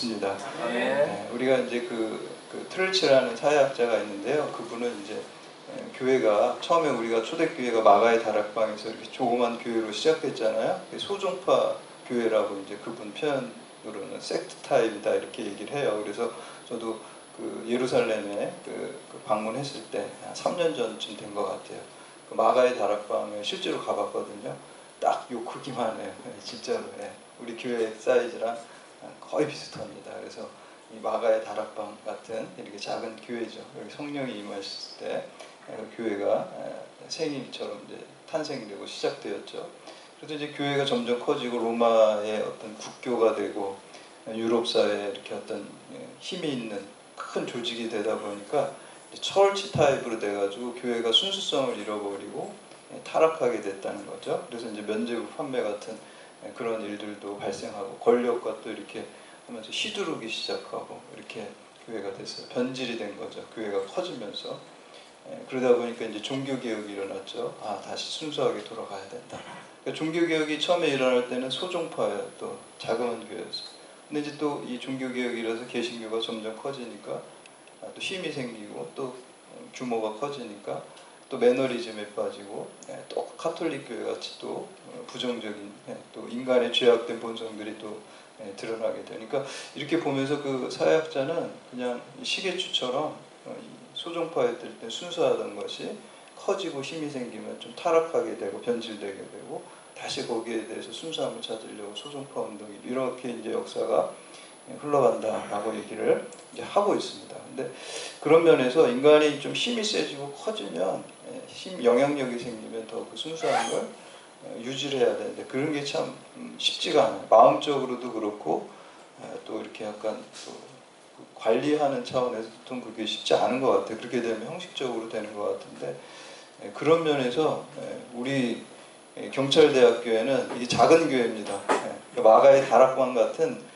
있습니다. 네, 우리가 이제 그 트렐치라는 사회학자가 있는데요. 그분은 이제 교회가 처음에 우리가 초대교회가 마가의 다락방에서 이렇게 조그만 교회로 시작됐잖아요. 소종파 교회라고 이제 그분 표현으로는 섹트 타입이다 이렇게 얘기를 해요. 그래서 저도 그 예루살렘에 그 방문했을 때 한 3년 전쯤 된 것 같아요. 그 마가의 다락방에 실제로 가봤거든요. 딱 요 크기만 해요. 진짜로. 우리 교회 사이즈랑 거의 비슷합니다. 그래서 이 마가의 다락방 같은 이렇게 작은 교회죠. 여기 성령이 임하셨을 때 교회가 생일처럼 이제 탄생되고 시작되었죠. 그래서 이제 교회가 점점 커지고 로마의 어떤 국교가 되고 유럽 사회에 이렇게 어떤 힘이 있는 큰 조직이 되다 보니까 철치 타입으로 돼가지고 교회가 순수성을 잃어버리고 타락하게 됐다는 거죠. 그래서 이제 면죄부 판매 같은 그런 일들도 발생하고 권력과 또 이렇게 하면서 휘두르기 시작하고 이렇게 교회가 됐어요. 변질이 된 거죠. 교회가 커지면서. 그러다 보니까 이제 종교개혁이 일어났죠. 다시 순수하게 돌아가야 된다. 그러니까 종교개혁이 처음에 일어날 때는 소종파예요. 또 자그마한 교회였어요. 근데 이제 또 이 종교개혁이 일어나서 개신교가 점점 커지니까 또 힘이 생기고 또 규모가 커지니까 또 매너리즘에 빠지고 또 카톨릭 교회 같이 또 부정적인 또 인간의 죄악된 본성들이 또 드러나게 되니까 이렇게 보면서 그 사회학자는 그냥 시계추처럼 소종파였을 때 순수하던 것이 커지고 힘이 생기면 좀 타락하게 되고 변질되게 되고 다시 거기에 대해서 순수함을 찾으려고 소종파 운동이 이렇게 이제 역사가 흘러간다라고 얘기를 이제 하고 있습니다. 근데 그런 면에서 인간이 좀 힘이 세지고 커지면 영향력이 생기면 더 그 순수한 걸 유지를 해야 되는데 그런 게 참 쉽지가 않아요. 마음적으로도 그렇고 또 이렇게 약간 또 관리하는 차원에서 보통 그게 쉽지 않은 것 같아요. 그렇게 되면 형식적으로 되는 것 같은데 그런 면에서 우리 경찰대학교에는 이 작은 교회입니다. 마가의 다락방 같은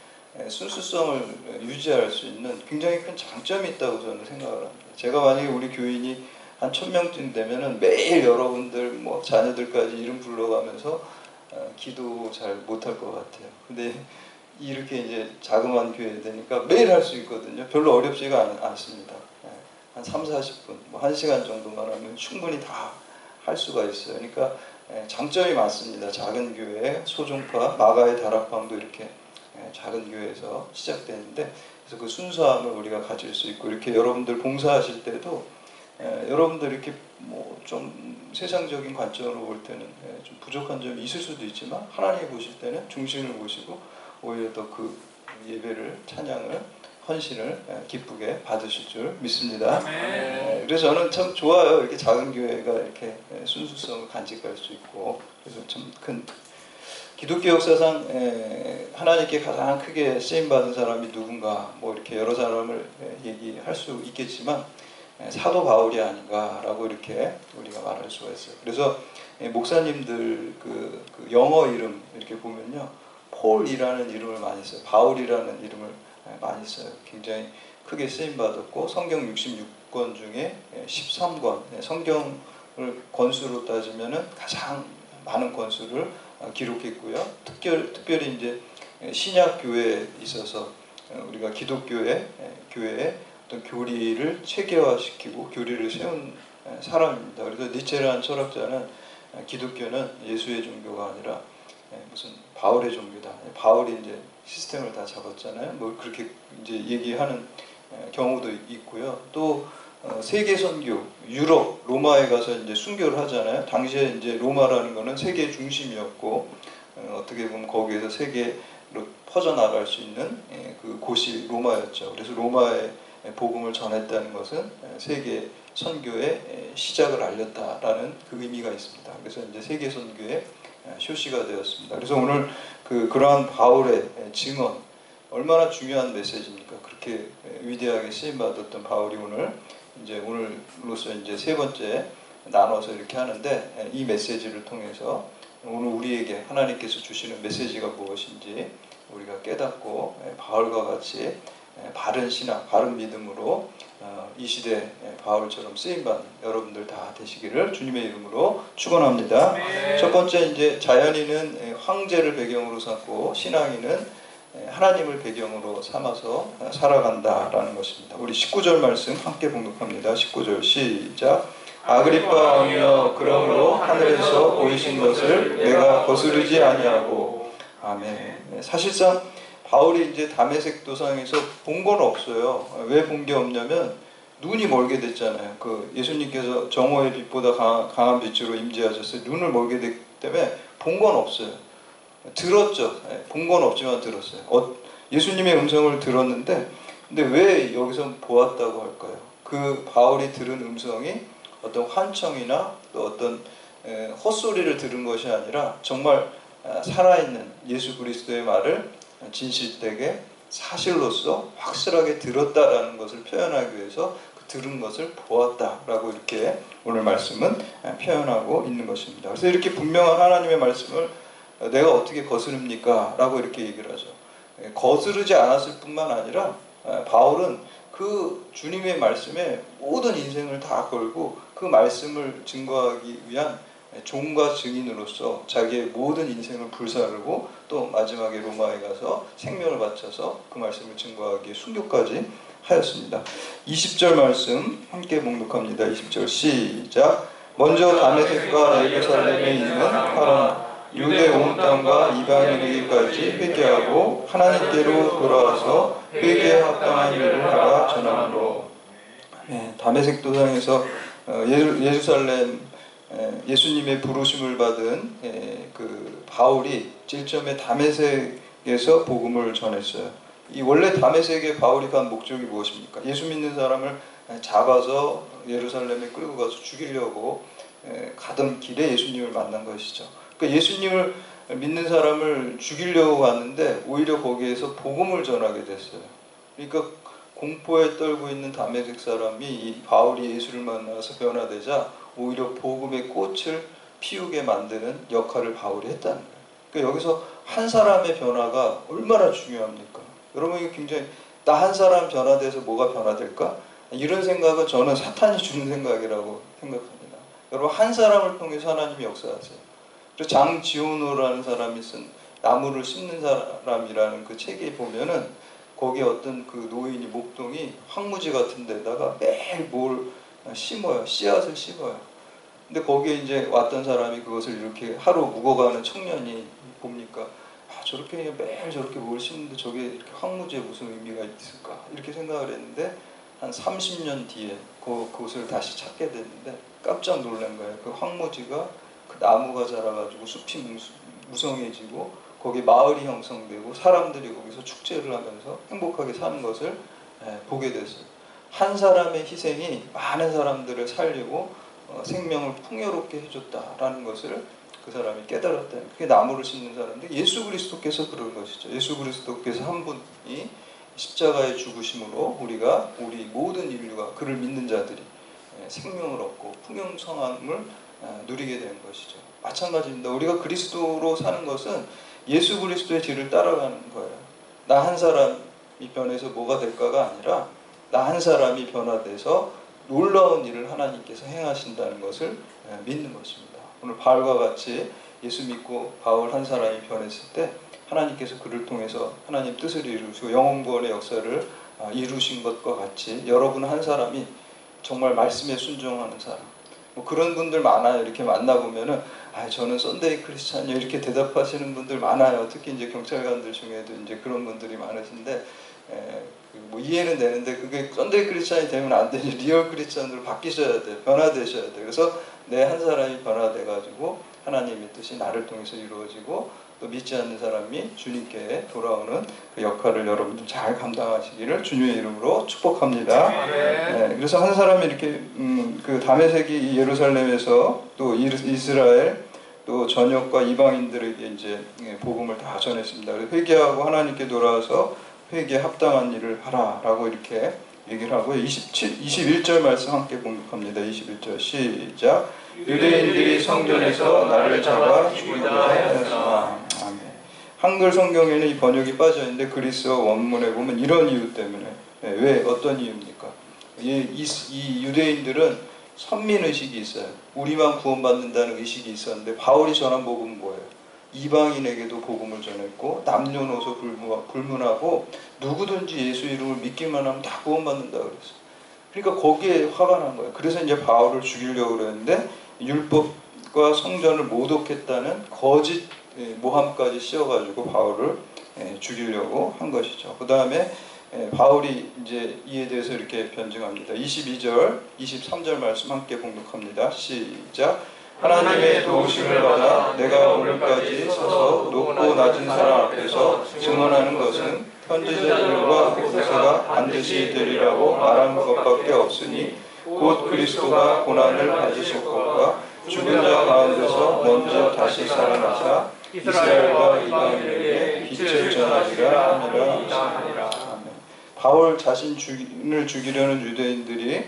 순수성을 유지할 수 있는 굉장히 큰 장점이 있다고 저는 생각을 합니다. 제가 만약에 우리 교인이 한 1000명쯤 되면은 매일 여러분들 뭐 자녀들까지 이름 불러가면서 기도 잘 못할 것 같아요. 근데 이렇게 이제 자그마한 교회 되니까 매일 할 수 있거든요. 별로 어렵지가 않습니다. 한 3-40분, 뭐 1시간 정도만 하면 충분히 다 할 수가 있어요. 그러니까 장점이 많습니다. 작은 교회, 소종파, 마가의 다락방도 이렇게 작은 교회에서 시작되는데 그래서 그 순수함을 우리가 가질 수 있고 이렇게 여러분들 봉사하실 때도 여러분들 이렇게 뭐 좀 세상적인 관점으로 볼 때는 좀 부족한 점이 있을 수도 있지만 하나님이 보실 때는 중심을 보시고 오히려 더 그 예배를 찬양을 헌신을 기쁘게 받으실 줄 믿습니다. 그래서 저는 참 좋아요. 이렇게 작은 교회가 이렇게 순수성을 간직할 수 있고 그래서 참 큰 기독교 역사상 하나님께 가장 크게 쓰임받은 사람이 누군가 뭐 이렇게 여러 사람을 얘기할 수 있겠지만 사도 바울이 아닌가라고 이렇게 우리가 말할 수가 있어요. 그래서 목사님들 그 영어 이름 이렇게 보면요 폴이라는 이름을 많이 써요. 바울이라는 이름을 많이 써요. 굉장히 크게 쓰임받았고 성경 66권 중에 13권 성경을 권수로 따지면은 가장 많은 권수를 기록했고요. 특별히 이제 신약 교회에 있어서 우리가 기독교의 교회에 어떤 교리를 체계화시키고 교리를 세운 사람입니다. 그래서 니체라는 철학자는 기독교는 예수의 종교가 아니라 무슨 바울의 종교다. 바울이 이제 시스템을 다 잡았잖아요. 뭐 그렇게 이제 얘기하는 경우도 있고요. 또 세계 선교, 유럽, 로마에 가서 이제 순교를 하잖아요. 당시에 이제 로마라는 거는 세계 중심이었고 어떻게 보면 거기에서 세계로 퍼져나갈 수 있는 그 곳이 로마였죠. 그래서 로마의 복음을 전했다는 것은 세계 선교의 시작을 알렸다라는 그 의미가 있습니다. 그래서 이제 세계 선교의 표시가 되었습니다. 그래서 오늘 그러한 바울의 증언 얼마나 중요한 메시지입니까? 그렇게 위대하게 쓰임 받았던 바울이 오늘로서 이제 세 번째 나눠서 이렇게 하는데 이 메시지를 통해서 오늘 우리에게 하나님께서 주시는 메시지가 무엇인지 우리가 깨닫고 바울과 같이 바른 신앙, 바른 믿음으로 이 시대 바울처럼 쓰임받는 여러분들 다 되시기를 주님의 이름으로 축원합니다. 첫 번째 이제 자연인은 황제를 배경으로 삼고 신앙인은 하나님을 배경으로 삼아서 살아간다라는 것입니다. 우리 19절 말씀 함께 봉독합니다. 19절 시작. 아그리빠 왕이여, 그러므로 하늘에서 보이신 것을 내가 거스르지 아니하고. 아멘. 사실상 바울이 이제 다메섹 도상에서 본 건 없어요. 왜 본 게 없냐면 눈이 멀게 됐잖아요. 그 예수님께서 정오의 빛보다 강한 빛으로 임재하셨어요. 눈을 멀게 됐기 때문에 본 건 없어요. 들었죠. 본 건 없지만 들었어요. 예수님의 음성을 들었는데, 근데 왜 여기서 보았다고 할까요? 그 바울이 들은 음성이 어떤 환청이나 또 어떤 헛소리를 들은 것이 아니라 정말 살아있는 예수 그리스도의 말을 진실되게 사실로서 확실하게 들었다라는 것을 표현하기 위해서 그 들은 것을 보았다라고 이렇게 오늘 말씀은 표현하고 있는 것입니다. 그래서 이렇게 분명한 하나님의 말씀을 내가 어떻게 거스릅니까? 라고 이렇게 얘기를 하죠. 거스르지 않았을 뿐만 아니라 바울은 그 주님의 말씀에 모든 인생을 다 걸고 그 말씀을 증거하기 위한 종과 증인으로서 자기의 모든 인생을 불사르고 또 마지막에 로마에 가서 생명을 바쳐서 그 말씀을 증거하기에 순교까지 하였습니다. 20절 말씀 함께 봉독합니다. 20절 시작. 먼저 다메섹과 예루살렘에 있는 파라 유대 온 땅과 이방인에게까지 회개하고 하나님께로 돌아와서 회개에 합당한 일을 하라 전함으로. 다메섹 도상에서 예루살렘 예수님의 부르심을 받은 그 바울이 질점에 다메섹에서 복음을 전했어요. 이 원래 다메섹에 바울이 간 목적이 무엇입니까? 예수 믿는 사람을 잡아서 예루살렘에 끌고 가서 죽이려고 가던 길에 예수님을 만난 것이죠. 그러니까 예수님을 믿는 사람을 죽이려고 갔는데 오히려 거기에서 복음을 전하게 됐어요. 그러니까 공포에 떨고 있는 다메섹 사람이 이 바울이 예수를 만나서 변화되자 오히려 복음의 꽃을 피우게 만드는 역할을 바울이 했다는 거예요. 그러니까 여기서 한 사람의 변화가 얼마나 중요합니까? 여러분, 이거 굉장히 나 한 사람 변화돼서 뭐가 변화될까? 이런 생각은 저는 사탄이 주는 생각이라고 생각합니다. 여러분, 한 사람을 통해서 하나님이 역사하세요. 그래서 장지호노라는 사람이 쓴 나무를 심는 사람이라는 그 책에 보면은 거기에 어떤 그 노인이 목동이 황무지 같은 데다가 매일 뭘 심어요. 씨앗을 심어요. 근데 거기에 이제 왔던 사람이 그것을 이렇게 하루 묵어가는 청년이 봅니까? 저렇게 매일 저렇게 뭘 심는데 저게 이렇게 황무지에 무슨 의미가 있을까? 이렇게 생각을 했는데 한 30년 뒤에 그곳을 다시 찾게 됐는데 깜짝 놀란 거예요. 그 황무지가 그 나무가 자라가지고 숲이 무성해지고 거기 마을이 형성되고 사람들이 거기서 축제를 하면서 행복하게 사는 것을 보게 됐어요. 한 사람의 희생이 많은 사람들을 살리고 생명을 풍요롭게 해줬다라는 것을 그 사람이 깨달았다. 그게 나무를 심는 사람인데 예수 그리스도께서 그런 것이죠. 예수 그리스도께서 한 분이 십자가의 죽으심으로 우리 모든 인류가 그를 믿는 자들이 생명을 얻고 풍요성함을 누리게 되는 것이죠. 마찬가지입니다. 우리가 그리스도로 사는 것은 예수 그리스도의 뒤를 따라가는 거예요. 나 한 사람이 변해서 뭐가 될까가 아니라 나 한 사람이 변화돼서 놀라운 일을 하나님께서 행하신다는 것을 믿는 것입니다. 오늘 바울과 같이 예수 믿고 바울 한 사람이 변했을 때 하나님께서 그를 통해서 하나님 뜻을 이루시고 영원구원의 역사를 이루신 것과 같이 여러분 한 사람이 정말 말씀에 순종하는 사람, 뭐 그런 분들 많아요. 이렇게 만나보면은 저는 썬데이 크리스찬이요 이렇게 대답하시는 분들 많아요. 특히 이제 경찰관들 중에도 이제 그런 분들이 많으신데 뭐 이해는 되는데 그게 썬데이 크리스찬이 되면 안 되지. 리얼 크리스찬으로 바뀌셔야 돼요. 변화되셔야 돼요. 그래서 내 한 사람이 변화돼가지고 하나님의 뜻이 나를 통해서 이루어지고 또 믿지 않는 사람이 주님께 돌아오는 그 역할을 여러분들 잘 감당하시기를 주님의 이름으로 축복합니다. 그래서 한 사람이 이렇게 그 다메섹이 예루살렘에서 또 이스라엘 또 전역과 이방인들에게 이제 복음을 다 전했습니다. 그래서 회개하고 하나님께 돌아와서 회개에 합당한 일을 하라라고 이렇게 얘기를 하고요. 21절 말씀 함께 공독합니다. 21절 시작. 유대인들이 성전에서 나를 잡아 죽이고자 하였으나. 아멘. 한글 성경에는 이 번역이 빠져있는데 그리스어 원문에 보면 이런 이유 때문에. 왜? 어떤 이유입니까? 이 유대인들은 선민의식이 있어요. 우리만 구원받는다는 의식이 있었는데 바울이 전한 복음은 뭐예요? 이방인에게도 복음을 전했고 남녀노소 불문하고 누구든지 예수 이름을 믿기만 하면 다 구원받는다 그랬어요. 그러니까 거기에 화가 난 거예요. 그래서 이제 바울을 죽이려고 그랬는데 율법과 성전을 모독했다는 거짓 모함까지 씌워가지고 바울을 죽이려고 한 것이죠. 그 다음에 바울이 이제 이에 대해서 이렇게 변증합니다. 22절, 23절 말씀 함께 봉독합니다. 시작. 하나님의 도우심을 받아 내가 오늘까지 서서 높고 낮은 사람 앞에서 증언하는 것은 선지자들과 모세가 반드시 되리라고 말한 것밖에 없으니 곧 그리스도가 고난을 받으실 것과 죽은 자 가운데서 먼저 다시 살아나사 이스라엘과 이방인에게 빛을 전하리라 하니라. 바울 자신을 죽이려는 유대인들이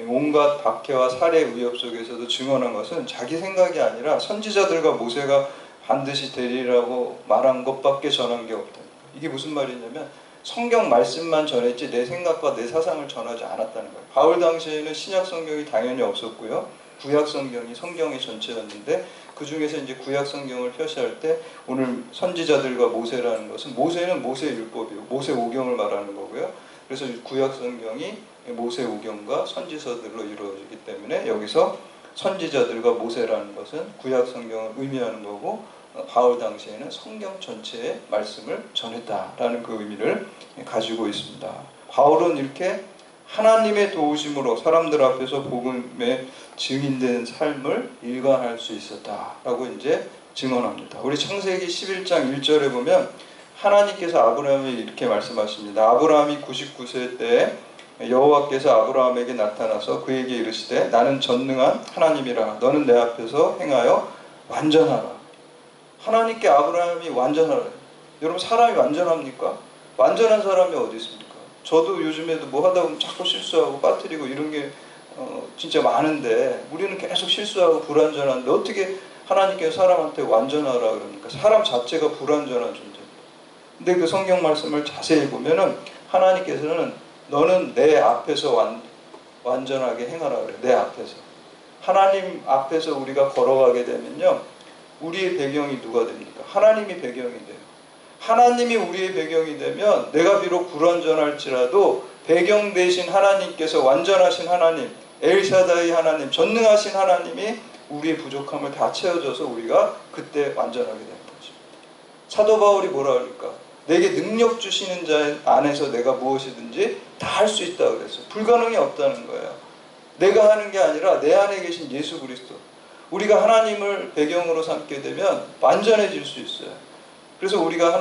온갖 박해와 살해 위협 속에서도 증언한 것은 자기 생각이 아니라 선지자들과 모세가 반드시 되리라고 말한 것밖에 전한 게 없다. 이게 무슨 말이냐면 성경 말씀만 전했지 내 생각과 내 사상을 전하지 않았다는 거예요. 바울 당시에는 신약 성경이 당연히 없었고요. 구약 성경이 성경의 전체였는데 그 중에서 이제 구약 성경을 표시할 때 오늘 선지자들과 모세라는 것은 모세는 모세 율법이고 모세 오경을 말하는 거고요. 그래서 구약 성경이 모세 오경과 선지서들로 이루어지기 때문에 여기서 선지자들과 모세라는 것은 구약 성경을 의미하는 거고 바울 당시에는 성경 전체의 말씀을 전했다라는 그 의미를 가지고 있습니다. 바울은 이렇게 하나님의 도우심으로 사람들 앞에서 복음의 증인된 삶을 일관할 수 있었다라고 이제 증언합니다. 우리 창세기 11장 1절에 보면 하나님께서 아브라함에게 이렇게 말씀하십니다. 아브라함이 99세 때 여호와께서 아브라함에게 나타나서 그에게 이르시되 나는 전능한 하나님이라 너는 내 앞에서 행하여 완전하라. 하나님께 아브라함이 완전하라. 여러분 사람이 완전합니까? 완전한 사람이 어디 있습니까? 저도 요즘에도 뭐 하다 보면 자꾸 실수하고 빠뜨리고 이런 게 진짜 많은데 우리는 계속 실수하고 불완전한데 어떻게 하나님께서 사람한테 완전하라 그럽니까? 사람 자체가 불완전한 존재입니다. 근데 그 성경 말씀을 자세히 보면은 하나님께서는 너는 내 앞에서 완전하게 행하라 그래요. 내 앞에서. 하나님 앞에서 우리가 걸어가게 되면요. 우리의 배경이 누가 됩니까? 하나님이 배경이 돼요. 하나님이 우리의 배경이 되면 내가 비록 불완전할지라도 배경 되신 하나님께서 완전하신 하나님, 엘샤다이 하나님, 전능하신 하나님이 우리의 부족함을 다 채워줘서 우리가 그때 완전하게 되는 거죠. 사도 바울이 뭐라 그럴까? 내게 능력 주시는 자 안에서 내가 무엇이든지 다 할 수 있다 그랬어요. 불가능이 없다는 거예요. 내가 하는 게 아니라 내 안에 계신 예수 그리스도. 우리가 하나님을 배경으로 삼게 되면 완전해질 수 있어요. 그래서 우리가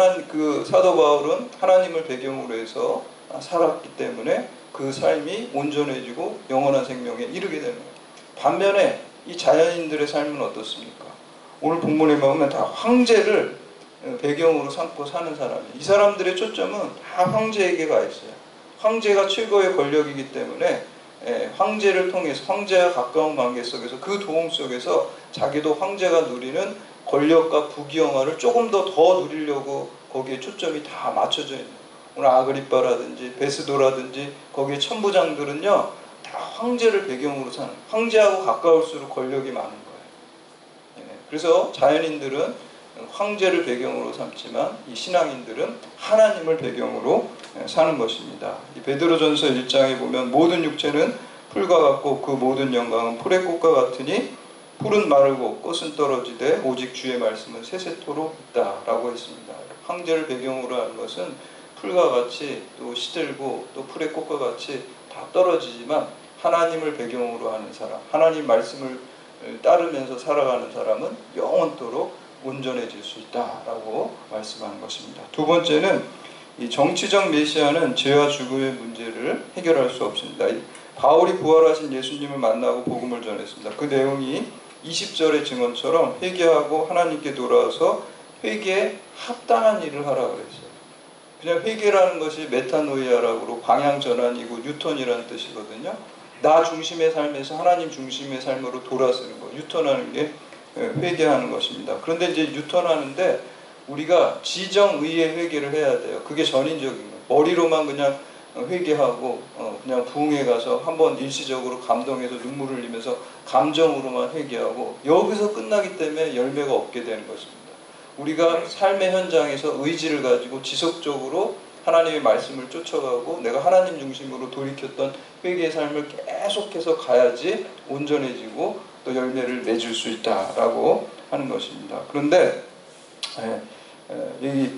사도 바울은 하나님을 배경으로 해서 살았기 때문에 그 삶이 온전해지고 영원한 생명에 이르게 되는 거예요. 반면에 이 자연인들의 삶은 어떻습니까? 오늘 본문에 보면 다 황제를 배경으로 삼고 사는 사람이에요. 이 사람들의 초점은 다 황제에게 가 있어요. 황제가 최고의 권력이기 때문에 황제를 통해서 황제와 가까운 관계 속에서 그 도움 속에서 자기도 황제가 누리는 권력과 부귀영화를 조금 더 누리려고 거기에 초점이 다 맞춰져 있는 거예요. 오늘 아그리빠라든지 베스도라든지 거기에 천부장들은요 다 황제를 배경으로 사는 거예요. 황제하고 가까울수록 권력이 많은 거예요. 그래서 자연인들은 황제를 배경으로 삼지만 이 신앙인들은 하나님을 배경으로 사는 것입니다. 이 베드로전서 1장에 보면 모든 육체는 풀과 같고 그 모든 영광은 풀의 꽃과 같으니 풀은 마르고 꽃은 떨어지되 오직 주의 말씀은 세세토록 있다라고 했습니다. 황제를 배경으로 하는 것은 풀과 같이 또 시들고 또 풀의 꽃과 같이 다 떨어지지만 하나님을 배경으로 하는 사람, 하나님 말씀을 따르면서 살아가는 사람은 영원토록 온전해질 수 있다라고 말씀하는 것입니다. 두 번째는 이 정치적 메시아는 죄와 죽음의 문제를 해결할 수 없습니다. 바울이 부활하신 예수님을 만나고 복음을 전했습니다. 그 내용이 20절의 증언처럼 회개하고 하나님께 돌아와서 회개에 합당한 일을 하라 그랬어요. 그냥 회개라는 것이 메타노이아라고 방향 전환이고 뉴턴이라는 뜻이거든요. 나 중심의 삶에서 하나님 중심의 삶으로 돌아서는 거. 유턴하는 게 회개하는 것입니다. 그런데 이제 유턴하는데 우리가 지정의의 회개를 해야 돼요. 그게 전인적인 거예요. 머리로만 그냥 회개하고 그냥 부흥회 가서 한번 일시적으로 감동해서 눈물을 흘리면서 감정으로만 회개하고 여기서 끝나기 때문에 열매가 없게 되는 것입니다. 우리가 삶의 현장에서 의지를 가지고 지속적으로 하나님의 말씀을 쫓아가고 내가 하나님 중심으로 돌이켰던 회개의 삶을 계속해서 가야지 온전해지고 또 열매를 맺을 수 있다라고 하는 것입니다. 그런데 이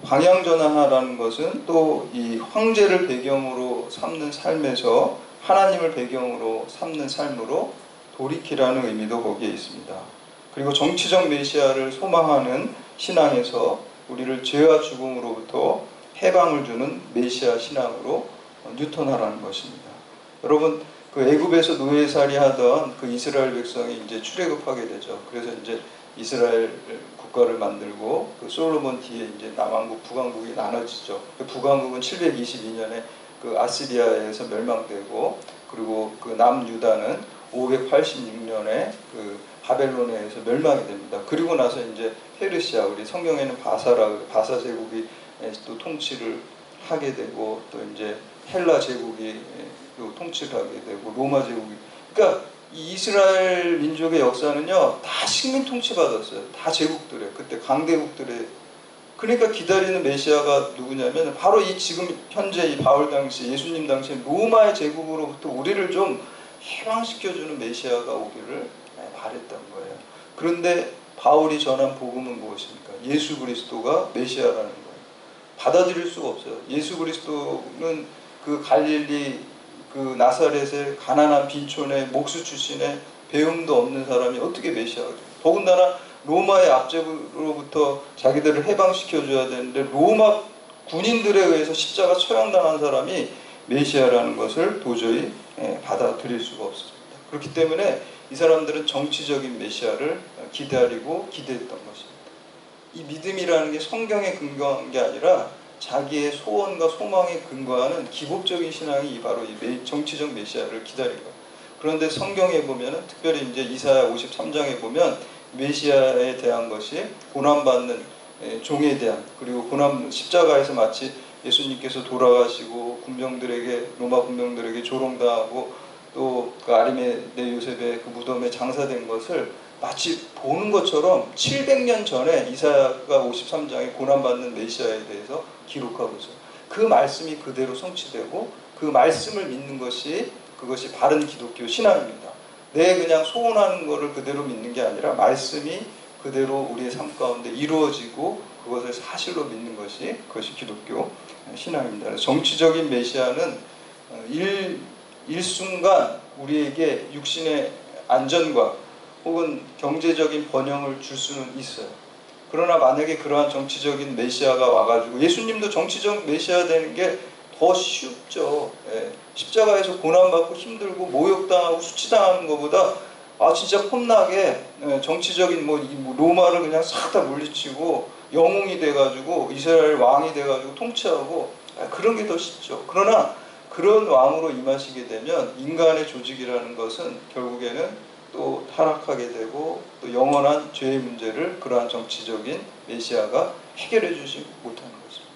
방향전환하라는 것은 또 이 황제를 배경으로 삼는 삶에서 하나님을 배경으로 삼는 삶으로 돌이키라는 의미도 거기에 있습니다. 그리고 정치적 메시아를 소망하는 신앙에서 우리를 죄와 죽음으로부터 해방을 주는 메시아 신앙으로 뉴턴하라는 것입니다. 여러분, 그 애굽에서 노예살이 하던 그 이스라엘 백성이 이제 출애굽하게 되죠. 그래서 이제 이스라엘 국가를 만들고 그 솔로몬 뒤에 이제 남왕국, 북왕국이 나눠지죠. 그 북왕국은 722년에 그 아시리아에서 멸망되고, 그리고 그 남유다는 586년에 그 바벨론에 의해서 멸망이 됩니다. 그리고 나서 이제 페르시아, 우리 성경에는 바사 제국이 또 통치를 하게 되고, 또 이제 헬라 제국이 또 통치를 하게 되고, 로마 제국이, 그러니까 이 이스라엘 민족의 역사는요 다 식민 통치 받았어요. 다 제국들에, 그때 강대국들의. 그러니까 기다리는 메시아가 누구냐면 바로 이 지금 현재 이 바울 당시, 예수님 당시 로마의 제국으로부터 우리를 좀 해방시켜주는 메시아가 오기를 바랬던 거예요. 그런데 바울이 전한 복음은 무엇입니까? 예수 그리스도가 메시아라는 거예요. 받아들일 수가 없어요. 예수 그리스도는 그 갈릴리 그 나사렛의 가난한 빈촌의 목수 출신의 배움도 없는 사람이 어떻게 메시아가 돼요? 더군다나 로마의 압제로부터 자기들을 해방시켜줘야 되는데 로마 군인들에 의해서 십자가 처형당한 사람이 메시아라는 것을 도저히 받아들일 수가 없습니다. 그렇기 때문에 이 사람들은 정치적인 메시아를 기다리고 기대했던 것입니다. 이 믿음이라는 게 성경에 근거한 게 아니라 자기의 소원과 소망에 근거하는 기복적인 신앙이 바로 이 정치적 메시아를 기다린 거예요. 그런데 성경에 보면은, 특별히 이제 이사야 53장에 보면 메시아에 대한 것이 고난받는 종에 대한, 그리고 십자가에서 마치 예수님께서 돌아가시고 군병들에게, 로마 군병들에게 조롱당하고 또 그 아리마대 요셉의 그 무덤에 장사된 것을 마치 보는 것처럼 700년 전에 이사야가 53장에 고난받는 메시아에 대해서 기록하고 있어요. 그 말씀이 그대로 성취되고 그 말씀을 믿는 것이, 그것이 바른 기독교 신앙입니다. 내 그냥 소원하는 것을 그대로 믿는 게 아니라 말씀이 그대로 우리의 삶 가운데 이루어지고 그것을 사실로 믿는 것이, 그것이 기독교 신앙입니다. 그래서 정치적인 메시아는 일순간 우리에게 육신의 안전과 혹은 경제적인 번영을 줄 수는 있어요. 그러나 만약에 그러한 정치적인 메시아가 와가지고, 예수님도 정치적 메시아 되는 게 더 쉽죠. 십자가에서 고난받고 힘들고 모욕당하고 수치당하는 것보다 진짜 폼나게 정치적인 로마를 그냥 싹 다 물리치고 영웅이 돼가지고 이스라엘 왕이 돼가지고 통치하고, 그런 게 더 쉽죠. 그러나 그런 왕으로 임하시게 되면 인간의 조직이라는 것은 결국에는 또 타락하게 되고, 또 영원한 죄의 문제를 그러한 정치적인 메시아가 해결해 주지 못하는 것입니다.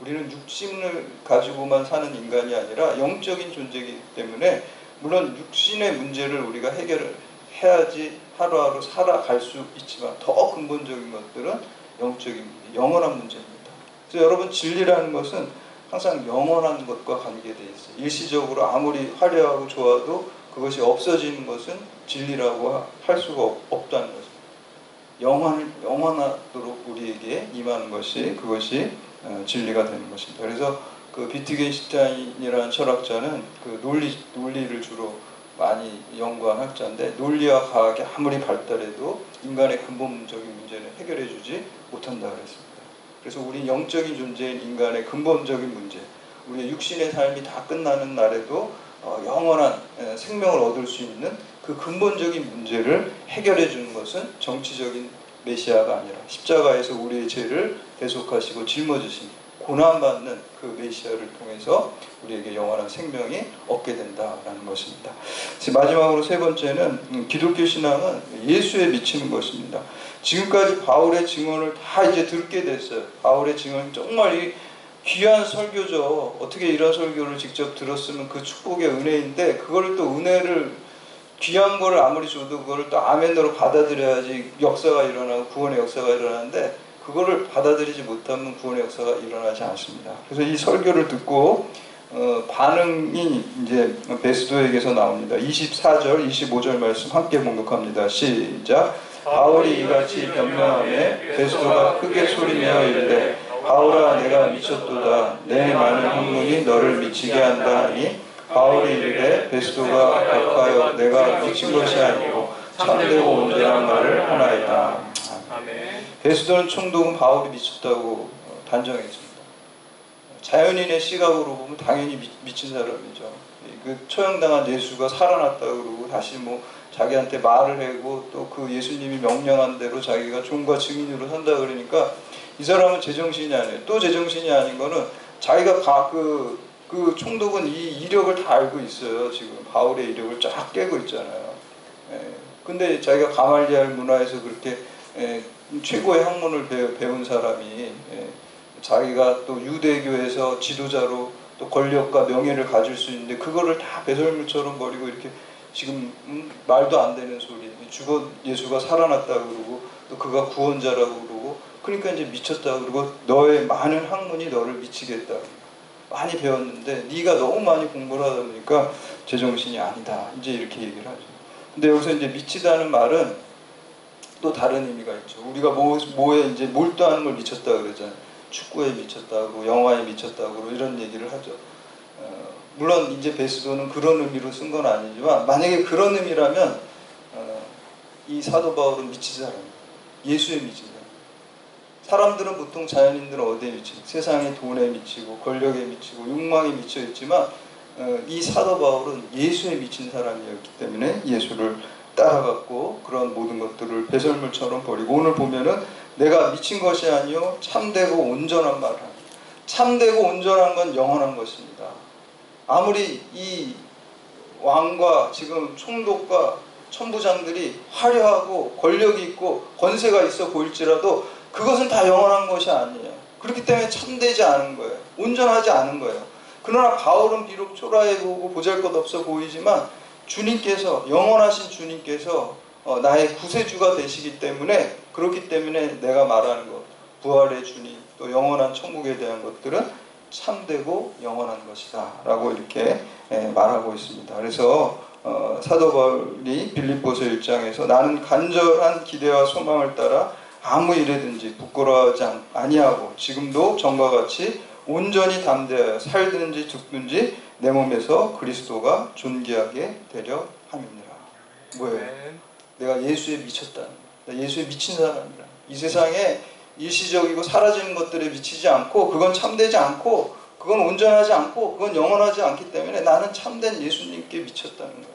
우리는 육신을 가지고만 사는 인간이 아니라 영적인 존재이기 때문에, 물론 육신의 문제를 우리가 해결을 해야지 하루하루 살아갈 수 있지만 더 근본적인 것들은 영적인 문제, 영원한 문제입니다. 그래서 여러분, 진리라는 것은 항상 영원한 것과 관계되어 있어요. 일시적으로 아무리 화려하고 좋아도 그것이 없어지는 것은 진리라고 할 수가 없다는 것입니다. 영원하도록 우리에게 임하는 것이, 그것이 진리가 되는 것입니다. 그래서 그 비트겐슈타인이라는 철학자는 그 논리를 주로 많이 연구한 학자인데, 논리와 과학이 아무리 발달해도 인간의 근본적인 문제는 해결해 주지 못한다고 했습니다. 그래서 우리 영적인 존재인 인간의 근본적인 문제, 우리의 육신의 삶이 다 끝나는 날에도 영원한 생명을 얻을 수 있는 그 근본적인 문제를 해결해 주는 것은 정치적인 메시아가 아니라 십자가에서 우리의 죄를 대속하시고 짊어지신 고난받는 그 메시아를 통해서 우리에게 영원한 생명이 얻게 된다라는 것입니다. 마지막으로 세 번째는, 기독교 신앙은 예수에 미치는 것입니다. 지금까지 바울의 증언을 다 이제 듣게 됐어요. 바울의 증언 정말 귀한 설교죠. 어떻게 이런 설교를 직접 들었으면 그 축복의 은혜인데, 그걸 또 은혜를 귀한 거를 아무리 줘도 그거를 또 아멘으로 받아들여야지 역사가 일어나고 구원의 역사가 일어나는데 그거를 받아들이지 못하면 구원의 역사가 일어나지 않습니다. 그래서 이 설교를 듣고 반응이 이제 베스도에게서 나옵니다. 24절, 25절 말씀 함께 봉독합니다. 시작. 바울이 이같이 변명하매 베스도가 크게 소리내어 이르되 바울아 내가 미쳤도다. 내 많은 학문이 너를 미치게 한다 하니 바울이 이르되 베스도가 격하여 내가 미친 것이 아니고 참되고 온전한 말을 하나이다. 베스도는 총독은 바울이 미쳤다고 단정했습니다. 자연인의 시각으로 보면 당연히 미친 사람이죠. 그 처형당한 예수가 살아났다고 그러고 다시 뭐 자기한테 말을 하고 또 그 예수님이 명령한 대로 자기가 종과 증인으로 산다 그러니까 이 사람은 제정신이 아니에요. 또 제정신이 아닌 거는 자기가 그 총독은 이 이력을 다 알고 있어요. 지금 바울의 이력을 쫙 깨고 있잖아요. 근데 자기가 가말리알 문화에서 그렇게 최고의 학문을 배운 사람이 자기가 또 유대교에서 지도자로 또 권력과 명예를 가질 수 있는데 그거를 다 배설물처럼 버리고 이렇게 지금 말도 안 되는 소리. 예수가 살아났다고 그러고 또 그가 구원자라고 그러고 그러니까 이제 미쳤다고 그러고 너의 많은 학문이 너를 미치겠다. 많이 배웠는데 네가 너무 많이 공부를 하다 보니까 제정신이 아니다. 이제 이렇게 얘기를 하죠. 근데 여기서 이제 미치다는 말은 또 다른 의미가 있죠. 우리가 뭐에 이제 몰두하는 걸 미쳤다 그러잖아요. 축구에 미쳤다고, 영화에 미쳤다고 이런 얘기를 하죠. 물론 이제 베스도는 그런 의미로 쓴 건 아니지만 만약에 그런 의미라면 이 사도 바울은 미친 사람이에요. 예수에 미친 사람. 사람들은 보통 자연인들은 어디에 미치고 세상의 돈에 미치고 권력에 미치고 욕망에 미쳐 있지만 이 사도 바울은 예수에 미친 사람이었기 때문에 예수를 따라갔고 그런 모든 것들을 배설물처럼 버리고 오늘 보면은 내가 미친 것이 아니요 참되고 온전한 말을 합니다. 참되고 온전한 건 영원한 것입니다. 아무리 이 왕과 지금 총독과 천부장들이 화려하고 권력이 있고 권세가 있어 보일지라도 그것은 다 영원한 것이 아니에요. 그렇기 때문에 참되지 않은 거예요. 온전하지 않은 거예요. 그러나 바울은 비록 초라해 보고 보잘것없어 보이지만 주님께서 영원하신 주님께서 나의 구세주가 되시기 때문에 그렇기 때문에 내가 말하는 것 부활의 주님 또 영원한 천국에 대한 것들은 참되고 영원한 것이다 라고 이렇게 말하고 있습니다. 그래서 사도 바울이 빌립보서 1장에서 나는 간절한 기대와 소망을 따라 아무 일에든지 부끄러워하지 아니하고 지금도 전과 같이 온전히 담대하여 살든지 죽든지 내 몸에서 그리스도가 존귀하게 되려 함이니라. 뭐예요? 내가 예수에 미쳤다. 예수에 미친 사람이라. 이 세상에 일시적이고 사라지는 것들에 미치지 않고 그건 참되지 않고 그건 온전하지 않고 그건 영원하지 않기 때문에 나는 참된 예수님께 미쳤다는 거예요.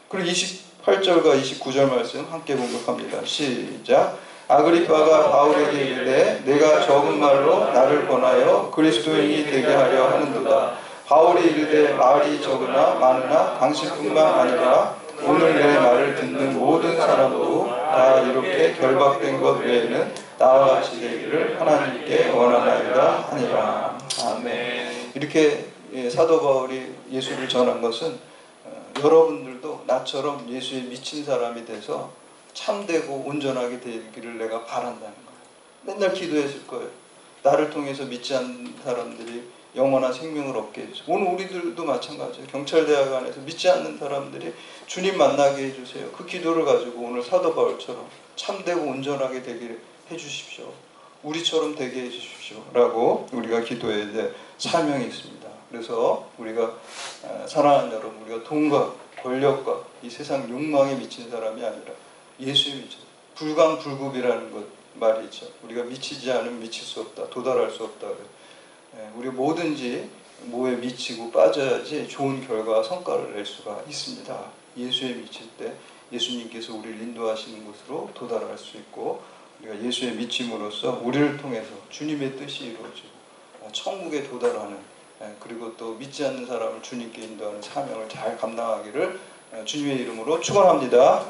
그리고 28절과 29절 말씀 함께 공독합니다. 시작. 아그리빠가 바울에게 이르되 내가 적은 말로 나를 권하여 그리스도인이 되게 하려 하는도다. 바울이 이르되 말이 적으나 많으나 당신뿐만 아니라 오늘 내 말을 듣는 모든 사람도 다 이렇게 결박된 것 외에는 나와 같이 되기를 하나님께 원하나이다 하니라. 아멘. 이렇게 사도 바울이 예수를 전한 것은 여러분들도 나처럼 예수에 미친 사람이 돼서 참되고 온전하게 되기를 내가 바란다는 거예요. 맨날 기도했을 거예요. 나를 통해서 믿지 않는 사람들이 영원한 생명을 얻게 해주세요. 오늘 우리들도 마찬가지예요. 경찰대학 안에서 믿지 않는 사람들이 주님 만나게 해주세요. 그 기도를 가지고 오늘 사도 바울처럼 참되고 온전하게 되게 해주십시오. 우리처럼 되게 해주십시오. 라고 우리가 기도해야 될 사명이 있습니다. 그래서 우리가 사랑하는 여러분, 우리가 돈과 권력과 이 세상 욕망에 미친 사람이 아니라 예수에 미쳐 불강불급이라는 것 말이 있죠. 우리가 미치지 않으면 미칠 수 없다. 도달할 수 없다. 우리 뭐든지 뭐에 미치고 빠져야지 좋은 결과 성과를 낼 수가 있습니다. 예수에 미칠 때 예수님께서 우리를 인도하시는 곳으로 도달할 수 있고 우리가 예수에 미침으로써 우리를 통해서 주님의 뜻이 이루어지고 천국에 도달하는 그리고 또 믿지 않는 사람을 주님께 인도하는 사명을 잘 감당하기를 주님의 이름으로 축원합니다.